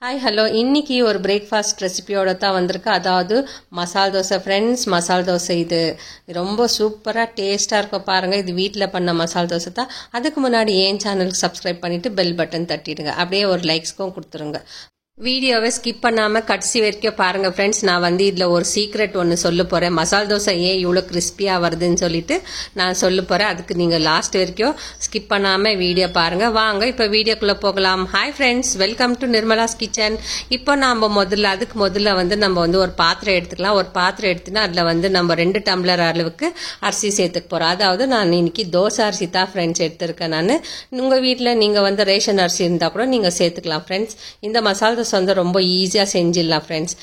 Hi hello இன்னைக்கு ஒரு breakfast ரெசிபியோட தான் வந்திருக்கு. அதாவது மசால் தோசை ஃப்ரெண்ட்ஸ். மசால் தோசை இது ரொம்ப சூப்பராக டேஸ்ட்டாக இருக்கும். பாருங்கள், இது வீட்டில் பண்ண மசால் தோசை தான். அதுக்கு முன்னாடி என் சேனலுக்கு சப்ஸ்கிரைப் பண்ணிவிட்டு பெல் பட்டன் தட்டிடுங்க. அப்படியே ஒரு லைக்ஸ்க்கும் கொடுத்துருங்க. வீடியோவை ஸ்கிப் பண்ணாமல் கடைசி வரைக்கும் பாருங்கள் ஃப்ரெண்ட்ஸ். நான் இதில் ஒரு சீக்ரெட் ஒன்று சொல்ல போகிறேன். மசால் தோசை ஏன் இவ்வளோ கிறிஸ்பியாக வருதுன்னு சொல்லிட்டு நான் சொல்ல போகிறேன். அதுக்கு நீங்கள் லாஸ்ட் வரைக்கும் ஸ்கிப் பண்ணாமல் வீடியோ பாருங்கள். வாங்க இப்போ வீடியோக்குள்ளே போகலாம். Hi friends, welcome to Nirmala's kitchen. இப்போ நம்ம அதுக்கு முதல்ல நம்ம ஒரு பாத்திரம் எடுத்துக்கலாம். ஒரு பாத்திரம் எடுத்துன்னா அதில் நம்ம 2 டம்ளர் அளவுக்கு அரிசி சேர்த்துக்க போகிறோம். அதாவது நான் இன்னைக்கு தோசை அரிசி தான் ஃப்ரெண்ட்ஸ் எடுத்திருக்கேன். நான் உங்கள் வீட்டில் நீங்கள் ரேஷன் அரிசி இருந்தால் கூட நீங்கள் சேர்த்துக்கலாம் ஃப்ரெண்ட்ஸ். இந்த மசால் தோசை ரொம்ப ஈஸியாக செஞ்சிடலாம் ஃப்ரெண்ட்ஸ்.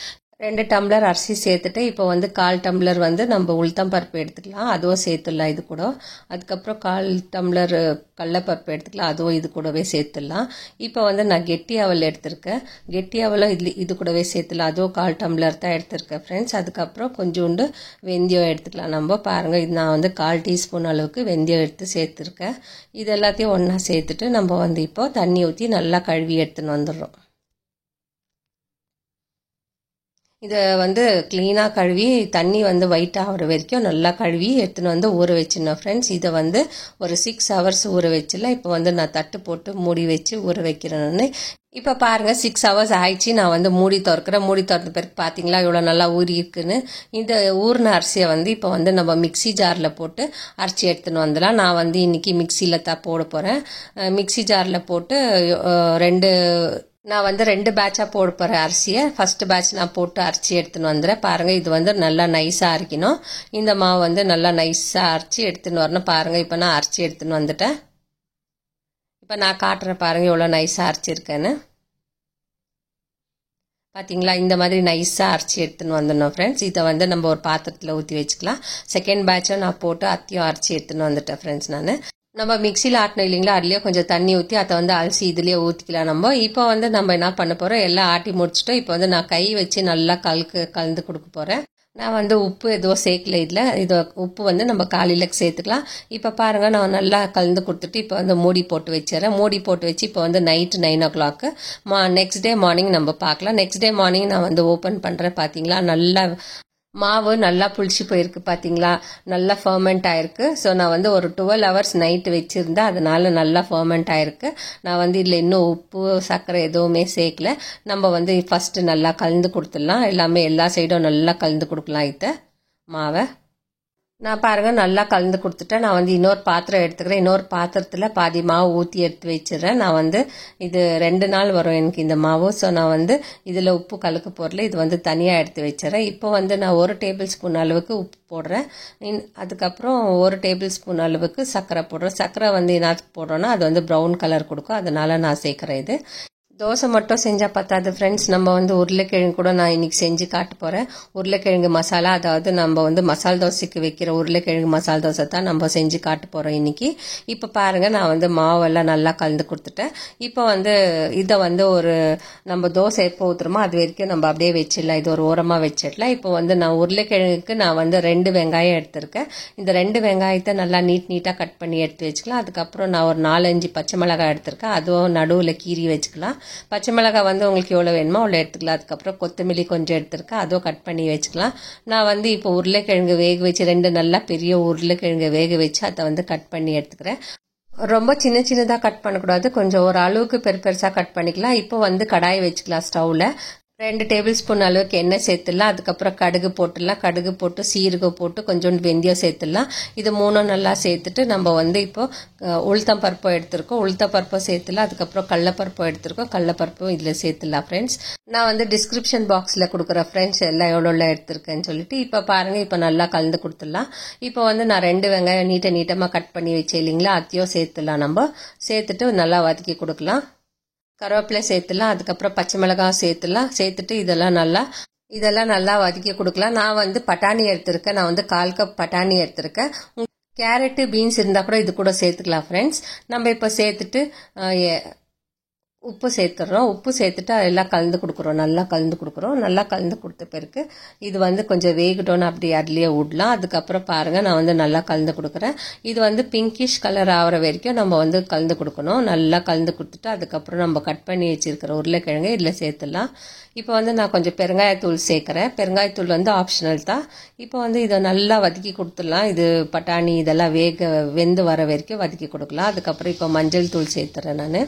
2 டம்ளர் அரிசி சேர்த்துட்டு இப்போ 1/4 டம்ளர் நம்ம உளுத்தம் பருப்பு எடுத்துக்கலாம். அதுவும் சேர்த்துடலாம் இது கூட. அதுக்கப்புறம் 1/4 டம்ளர் கடலைப்பருப்பு எடுத்துக்கலாம். அதுவும் இது கூடவே சேர்த்துடலாம். இப்போ நான் கெட்டி அவல் எடுத்திருக்கேன். கெட்டி அவலும் இது கூடவே சேர்த்துலாம். அதுவும் 1/4 டம்ளர் தான் எடுத்திருக்கேன் ஃப்ரெண்ட்ஸ். அதுக்கப்புறம் கொஞ்சோண்டு வெந்தயம் எடுத்துக்கலாம். நம்ம பாருங்கள், இது நான் 1/4 டீஸ்பூன் அளவுக்கு வெந்தயம் எடுத்து சேர்த்துருக்கேன். இது எல்லாத்தையும் ஒன்றா சேர்த்துட்டு நம்ம இப்போ தண்ணி ஊற்றி நல்லா கழுவி எடுத்துன்னு வந்துடுறோம். இதை க்ளீனாக கழுவி தண்ணி ஒயிட் ஆகிற வரைக்கும் நல்லா கழுவி எடுத்துன்னு ஊற வச்சிடணும் ஃப்ரெண்ட்ஸ். இதை ஒரு 6 ஹவர்ஸ் ஊற வச்சிடலாம். இப்போ நான் தட்டு போட்டு மூடி வச்சு ஊற வைக்கிறேன்னு. இப்போ பாருங்கள், 6 ஹவர்ஸ் ஆயிடுச்சு. நான் மூடி திறக்கிறேன். மூடி திறந்த பிறகு பார்த்தீங்களா இவ்வளோ நல்லா ஊறி இருக்குன்னு. இந்த ஊறின அரிசியை இப்போ நம்ம மிக்சி ஜாரில் போட்டு அரைச்சி எடுத்துன்னு வந்துடலாம். நான் இன்னைக்கு மிக்சியில் தான் போட போகிறேன். மிக்சி ஜாரில் போட்டு நான் 2 பேட்சாக போட போகிறேன் அரிசியை. ஃபர்ஸ்ட் பேட்ச் நான் போட்டு அரைச்சி எடுத்துன்னு வந்துடுறேன். பாருங்கள், இது நல்லா நைஸாக அரைக்கணும். இந்த மாவு நல்லா நைஸாக அரைச்சி எடுத்துன்னு வரணும். பாருங்கள், இப்போ நான் அரைச்சி எடுத்துன்னு வந்துட்டேன். இப்போ நான் காட்டுறேன் பாருங்கள் எவ்வளோ நைஸாக அரைச்சிருக்கேன்னு. பார்த்தீங்களா, இந்த மாதிரி நைஸாக அரைச்சி எடுத்துன்னு வந்துடணும் ஃப்ரெண்ட்ஸ். இதை நம்ம ஒரு பாத்திரத்தில் ஊற்றி வச்சுக்கலாம். செகண்ட் பேட்சும் நான் போட்டு அத்தையும் அரைச்சி எடுத்துன்னு வந்துட்டேன் ஃப்ரெண்ட்ஸ். நம்ம மிக்சியில் ஆட்டணும் இல்லைங்களா, அதுலேயே கொஞ்சம் தண்ணி ஊற்றி அதை அலசி இதுலேயே ஊற்றிக்கலாம். நம்ம இப்போ நம்ம என்ன பண்ண போகிறோம், எல்லாம் ஆட்டி முடிச்சிட்டோம். இப்போ நான் கை வச்சு நல்லா கலந்து கொடுக்க போகிறேன். நான் உப்பு எதுவும் சேர்க்கல இதில். இது உப்பு நம்ம காலையில் சேர்த்துக்கலாம். இப்போ பாருங்கள், நான் நல்லா கலந்து கொடுத்துட்டு இப்போ மூடி போட்டு வச்சிடறேன். மூடி போட்டு வச்சு இப்போ night 9 o'clock next day morning நம்ம பார்க்கலாம். நெக்ஸ்ட் டே மார்னிங் நான் ஓப்பன் பண்ணுறேன். பார்த்தீங்களா, நல்லா மாவு நல்லா புளிச்சு போயிருக்கு. பார்த்தீங்களா, நல்லா ஃபர்மெண்ட் ஆயிருக்கு. ஸோ நான் ஒரு 12 hours நைட்டு வச்சுருந்தேன். அதனால நல்லா ஃபர்மெண்ட் ஆயிருக்கு. நான் இதில் இன்னும் உப்பு சர்க்கரை எதுவுமே சேர்க்கல. நம்ம ஃபஸ்ட்டு நல்லா கலந்து கொடுத்துடலாம். எல்லா சைடும் நல்லா கலந்து கொடுக்கலாம் இதை மாவை. நான் பாருங்கள் நல்லா கலந்து கொடுத்துட்டேன். நான் இன்னொரு பாத்திரம் எடுத்துக்கிறேன். இன்னொரு பாத்திரத்தில் பாதி மாவு ஊற்றி எடுத்து வச்சிடுறேன். நான் இது 2 நாள் வரும் எனக்கு இந்த மாவு. ஸோ நான் இதில் உப்பு கலக்க போடல. இது தனியாக எடுத்து வச்சிடறேன். இப்போ நான் 1 டேபிள் ஸ்பூன் அளவுக்கு உப்பு போடுறேன். அதுக்கப்புறம் 1 டேபிள் ஸ்பூன் அளவுக்கு சர்க்கரை போடுறேன். சர்க்கரை என்னத்துக்கு போடுறோன்னா அது ப்ரௌன் கலர் கொடுக்கும். அதனால நான் சேர்க்குறேன். இது தோசை மட்டும் செஞ்சால் பத்தாது ஃப்ரெண்ட்ஸ். நம்ம உருளைக்கிழங்கு கூட நான் இன்னைக்கு செஞ்சு காட்ட போகிறேன். உருளைக்கிழங்கு மசாலா, அதாவது நம்ம மசால் தோசைக்கு வைக்கிற உருளைக்கிழங்கு மசால் தோசை தான் நம்ம செஞ்சு காட்ட போகிறோம் இன்னைக்கு. இப்போ பாருங்கள், நான் மாவெல்லாம் நல்லா கலந்து கொடுத்துட்டேன். இப்போ இதை ஒரு நம்ம தோசை எப்போ ஊற்றுறோமோ அது வரைக்கும் நம்ம அப்படியே வச்சிடலாம். இது ஒரு ஓரமாக வச்சிடலாம். இப்போ நான் உருளைக்கிழங்குக்கு நான் 2 வெங்காயம் எடுத்திருக்கேன். இந்த 2 வெங்காயத்தை நல்லா நீட்டாக கட் பண்ணி எடுத்து வச்சுக்கலாம். அதுக்கப்புறம் நான் ஒரு 4-5 பச்சை மிளகாய் எடுத்திருக்கேன். அதுவும் நடுவில் கீறி வச்சுக்கலாம். பச்சை மிளகாய் உங்களுக்கு எவ்வளோ வேணுமோ அவ்வளோ எடுத்துக்கலாம். அதுக்கப்புறம் கொத்தமல்லி கொஞ்சம் எடுத்துருக்கேன். அதுவும் கட் பண்ணி வச்சுக்கலாம். நான் இப்போ உருளைக்கிழங்கு வேக வச்சு 2 நல்லா பெரிய உருளைக்கிழங்கு வேக வச்சு அதை கட் பண்ணி எடுத்துக்கிறேன். ரொம்ப சின்னதாக கட் பண்ணக்கூடாது. கொஞ்சம் ஒரு அளவுக்கு பெருசாக கட் பண்ணிக்கலாம். இப்போ கடாயை வச்சுக்கலாம் ஸ்டவ்வில். 2 டேபிள் ஸ்பூன் அளவுக்கு எண்ணெய் சேர்த்துடலாம். அதுக்கப்புறம் கடுகு போட்டுடலாம். கடுகு போட்டு சீரகம் போட்டு கொஞ்சோண்டு வெந்தயம் சேர்த்துடலாம். இது 3 நல்லா சேர்த்துட்டு நம்ம இப்போ உளுத்தம் பருப்பு எடுத்துருக்கோம். உளுத்தம் பருப்பும் சேர்த்துலாம். அதுக்கப்புறம் கடலைப்பருப்பும் எடுத்துருக்கோம். கடலைப்பருப்பும் இதில் சேர்த்துடலாம் ஃப்ரெண்ட்ஸ். நான் டிஸ்கிரிப்ஷன் பாக்ஸில் கொடுக்குறேன் ஃப்ரெண்ட்ஸ் எல்லாம் எவ்வளோ எடுத்துருக்கேன்னு சொல்லிட்டு. இப்போ பாருங்கள், இப்போ நல்லா கலந்து கொடுத்துடலாம். இப்போ நான் 2 வெங்காயம் நீட்டமாக கட் பண்ணி வச்சேன் இல்லைங்களா, அதையும் சேர்த்துடலாம். நம்ம சேர்த்துட்டு நல்லா வதக்கி கொடுக்கலாம். கருவேப்பிலை சேர்த்துலாம். அதுக்கப்புறம் பச்சை மிளகாய் சேர்த்துலாம். சேர்த்துட்டு இதெல்லாம் நல்லா வதக்கி கொடுக்கலாம். நான் பட்டாணி எடுத்திருக்கேன். நான் 1/4 கப் பட்டாணி எடுத்திருக்கேன். கேரட்டு பீன்ஸ் இருந்தால் கூட இது கூட சேர்த்துக்கலாம் ஃப்ரெண்ட்ஸ். நம்ம இப்போ சேர்த்துட்டு உப்பு சேர்த்துறோம். உப்பு சேர்த்துட்டு அதெல்லாம் கலந்து கொடுக்குறோம். நல்லா கலந்து கொடுக்குறோம். நல்லா கலந்து கொடுத்த பிறகு இது வந்து கொஞ்சம் வேகட்டோன்னு அப்படி அதுலேயே விடலாம். அதுக்கப்புறம் பாருங்கள் நான் வந்து நல்லா கலந்து கொடுக்குறேன். இது வந்து பிங்கிஷ் கலர் ஆகிற வரைக்கும் நம்ம வந்து கலந்து கொடுக்கணும். நல்லா கலந்து கொடுத்துட்டு அதுக்கப்புறம் நம்ம கட் பண்ணி வச்சுருக்கிற உருளைக்கிழங்கு இதில் சேர்த்துடலாம். இப்போ வந்து நான் கொஞ்சம் பெருங்காயத்தூள் சேர்க்குறேன். பெருங்காயத்தூள் வந்து ஆப்ஷனல் தான். இப்போ வந்து இதை நல்லா வதக்கி கொடுத்துடலாம். இது பட்டாணி இதெல்லாம் வெந்து வர வரைக்கும் வதக்கி கொடுக்கலாம். அதுக்கப்புறம் இப்போ மஞ்சள் தூள் சேர்த்துறேன். நான்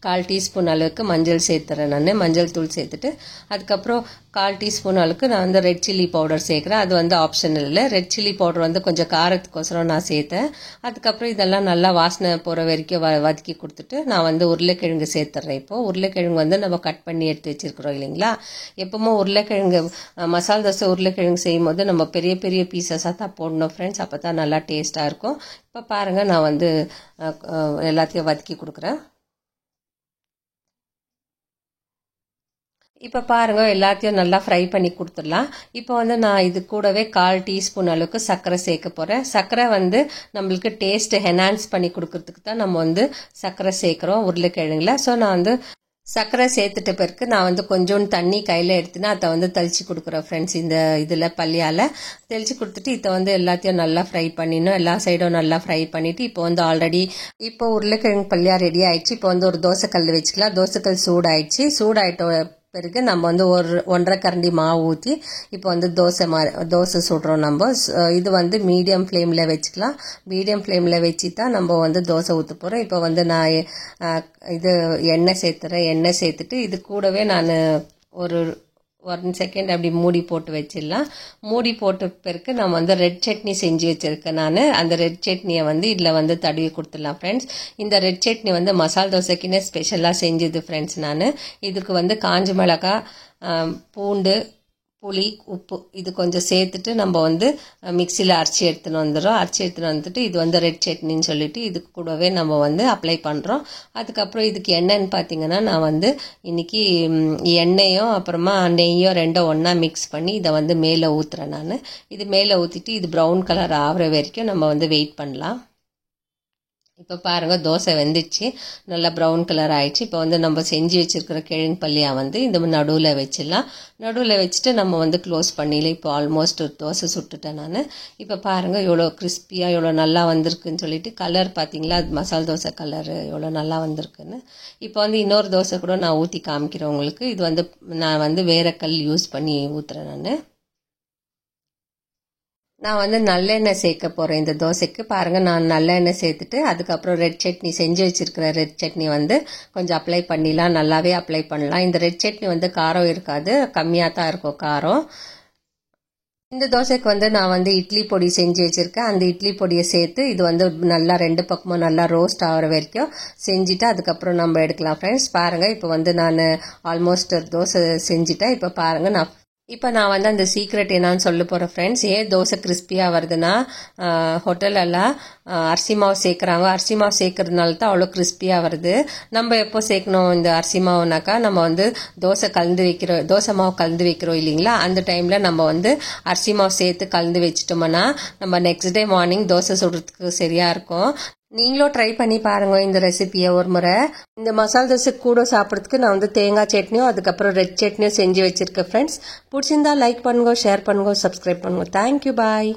1/4 டீஸ்பூன் அளவுக்கு மஞ்சள் சேர்த்துறேன். நான் மஞ்சள் தூள் சேர்த்துட்டு அதுக்கப்புறம் 1/4 டீஸ்பூன் அளவுக்கு நான் வந்து ரெட் சில்லி பவுடர் சேர்க்குறேன். அது வந்து ஆப்ஷனல் இல்லை. ரெட் சில்லி பவுடர் வந்து கொஞ்சம் காரத்துக்கோசரம் நான் சேர்த்தேன். அதுக்கப்புறம் இதெல்லாம் நல்லா வாசனை போகிற வரைக்கும் வதக்கி கொடுத்துட்டு நான் வந்து உருளைக்கிழங்கு சேர்த்துறேன். இப்போது உருளைக்கிழங்கு வந்து நம்ம கட் பண்ணி எடுத்து வச்சுருக்குறோம் இல்லைங்களா. எப்பவுமே உருளைக்கிழங்கு மசாலா தோசை உருளைக்கிழங்கு செய்யும் போது நம்ம பெரிய பெரிய பீசஸாக தான் போடணும் ஃப்ரெண்ட்ஸ். அப்போ தான் நல்லா டேஸ்ட்டாக இருக்கும். இப்போ பாருங்கள் நான் வந்து எல்லாத்தையும் வதக்கி கொடுக்குறேன். இப்போ பாருங்கள் எல்லாத்தையும் நல்லா ஃப்ரை பண்ணி கொடுத்துடலாம். இப்போ வந்து நான் இது கூடவே 1/4 டீஸ்பூன் அளவுக்கு சர்க்கரை சேர்க்க போகிறேன். சர்க்கரை வந்து நம்மளுக்கு டேஸ்ட் என்ஹான்ஸ் பண்ணி கொடுக்கறதுக்கு தான் நம்ம வந்து சர்க்கரை சேர்க்குறோம் உருளைக்கிழங்குல. ஸோ நான் வந்து சர்க்கரை சேர்த்துட்ட பிறகு நான் வந்து கொஞ்சோண்டு தண்ணி கையில் எடுத்துனா அதை வந்து தெளிச்சு கொடுக்குறேன் ஃப்ரெண்ட்ஸ். இந்த இதில் பள்ளியால் தெளிச்சு கொடுத்துட்டு இதை வந்து எல்லாத்தையும் நல்லா ஃப்ரை பண்ணிடணும். எல்லா சைடும் நல்லா ஃப்ரை பண்ணிவிட்டு இப்போ வந்து ஆல்ரெடி இப்போ உருளைக்கிழங்கு பள்ளியா ரெடி ஆயிடுச்சு. இப்போ வந்து ஒரு தோசைக்கல் வச்சுக்கலாம். தோசைக்கல் சூடாயிடுச்சு. சூடாயிட்ட பிறகு நம்ம வந்து ஒரு 1.5 கரண்டி மாவு ஊற்றி இப்போ வந்து தோசை சுடுறோம். நம்ம இது வந்து மீடியம் ஃப்ளேமில் வச்சுக்கலாம். மீடியம் ஃப்ளேமில் வச்சு தான் நம்ம வந்து தோசை ஊற்ற போகிறோம். இப்போ வந்து நான் இது எண்ணெய் சேர்த்துறேன். எண்ணெய் சேர்த்துட்டு இது கூடவே நான் ஒரு 1 செகண்ட் அப்படி மூடி போட்டு வச்சிடலாம். மூடி போட்ட பிறகு நான் வந்து ரெட் சட்னி செஞ்சு வச்சுருக்கேன். நான் அந்த ரெட் சட்னியை வந்து இதில் வந்து தடவி கொடுத்துடலாம் ஃப்ரெண்ட்ஸ். இந்த ரெட் சட்னி வந்து மசாலா தோசைக்குன்னே ஸ்பெஷலாக செஞ்சது ஃப்ரெண்ட்ஸ். நான் இதுக்கு வந்து காஞ்ச மிளகாய், பூண்டு, புளி, உப்பு இது கொஞ்சம் சேர்த்துட்டு நம்ம வந்து மிக்சியில் அரைச்சி எடுத்துன்னு வந்துட்டு இது வந்து ரெட் சட்னின்னு சொல்லிட்டு இதுக்கு கூடவே நம்ம வந்து அப்ளை பண்ணுறோம். அதுக்கப்புறம் இதுக்கு என்னன்னு பார்த்தீங்கன்னா நான் வந்து இன்னைக்கு எண்ணெயும் அப்புறமா நெய்யும் ரெண்டும் ஒன்றா மிக்ஸ் பண்ணி இதை வந்து மேலே ஊற்றுறேன். நான் இது மேலே ஊற்றிட்டு இது ப்ரௌன் கலர் ஆகிற வரைக்கும் நம்ம வந்து வெயிட் பண்ணலாம். இப்போ பாருங்கள் தோசை வெந்துச்சு. நல்லா ப்ரௌன் கலர் ஆயிடுச்சு. இப்போ வந்து நம்ம செஞ்சு வச்சுருக்கிற கிழங்கு பள்ளியா வந்து இந்த நடுவில் வச்சிடலாம். நடுவில் வச்சுட்டு நம்ம வந்து க்ளோஸ் பண்ணிடல. இப்போ ஆல்மோஸ்ட் தோசை சுட்டுட்டேன் நான். இப்போ பாருங்கள் எவ்வளோ கிறிஸ்பியாக எவ்வளோ நல்லா வந்திருக்குன்னு சொல்லிட்டு கலர் பார்த்தீங்களா, மசாலா தோசை கலர் எவ்வளோ நல்லா வந்திருக்குன்னு. இப்போ வந்து இன்னொரு தோசை கூட நான் ஊற்றி காமிக்கிறேன் உங்களுக்கு. இது வந்து நான் வந்து வேறு கல் யூஸ் பண்ணி ஊற்றுறேன். நான் வந்து நல்லெண்ணெய் சேர்க்க போகிறேன் இந்த தோசைக்கு. பாருங்கள் நான் நல்லெண்ணெய் சேர்த்துட்டு அதுக்கப்புறம் ரெட் சட்னி செஞ்சு வச்சுருக்கிற ரெட் சட்னி வந்து கொஞ்சம் அப்ளை பண்ணிடலாம். நல்லாவே அப்ளை பண்ணலாம். இந்த ரெட் சட்னி வந்து காரம் இருக்காது, கம்மியாக தான் இருக்கும் காரம். இந்த தோசைக்கு வந்து நான் வந்து இட்லி பொடி செஞ்சு வச்சுருக்கேன். அந்த இட்லி பொடியை சேர்த்து இது வந்து நல்லா 2 பக்கமும் நல்லா ரோஸ்ட் ஆகிற வரைக்கும் செஞ்சுட்டு அதுக்கப்புறம் நம்ம எடுக்கலாம் ஃப்ரெண்ட்ஸ். பாருங்கள் இப்போ வந்து நான் ஆல்மோஸ்ட் தோசை செஞ்சுட்டேன். இப்போ நான் வந்து அந்த சீக்ரெட் என்னன்னு சொல்ல போகிறேன் ஃப்ரெண்ட்ஸ். ஏன் தோசை கிறிஸ்பியாக வருதுன்னா ஹோட்டலெல்லாம் அரிசி மாவு சேர்க்குறாங்க. அரிசி மாவு சேர்க்கறதுனால தான் அவ்வளோ கிறிஸ்பியாக வருது. நம்ம எப்போ சேர்க்கணும் இந்த அரிசி மாவுனாக்கா, நம்ம வந்து தோசை மாவு கலந்து வைக்கிறோம் இல்லைங்களா, அந்த டைமில் நம்ம வந்து அரிசி மாவு சேர்த்து கலந்து வச்சிட்டோம்னா நம்ம நெக்ஸ்ட் டே மார்னிங் தோசை சுடுறதுக்கு சரியாக இருக்கும். நீங்களும் ட்ரை பண்ணி பாருங்க இந்த ரெசிபியை ஒரு முறை. இந்த மசாலா தோசை கூட சாப்பிட்றதுக்கு நான் வந்து தேங்காய் சட்னியும் அதுக்கப்புறம் ரெட் சட்னியும் செஞ்சு வச்சிருக்கேன் ஃப்ரெண்ட்ஸ். பிடிச்சிருந்தா லைக் பண்ணுங்க, ஷேர் பண்ணுங்க, சப்ஸ்கிரைப் பண்ணுங்க. தேங்க்யூ, பாய்.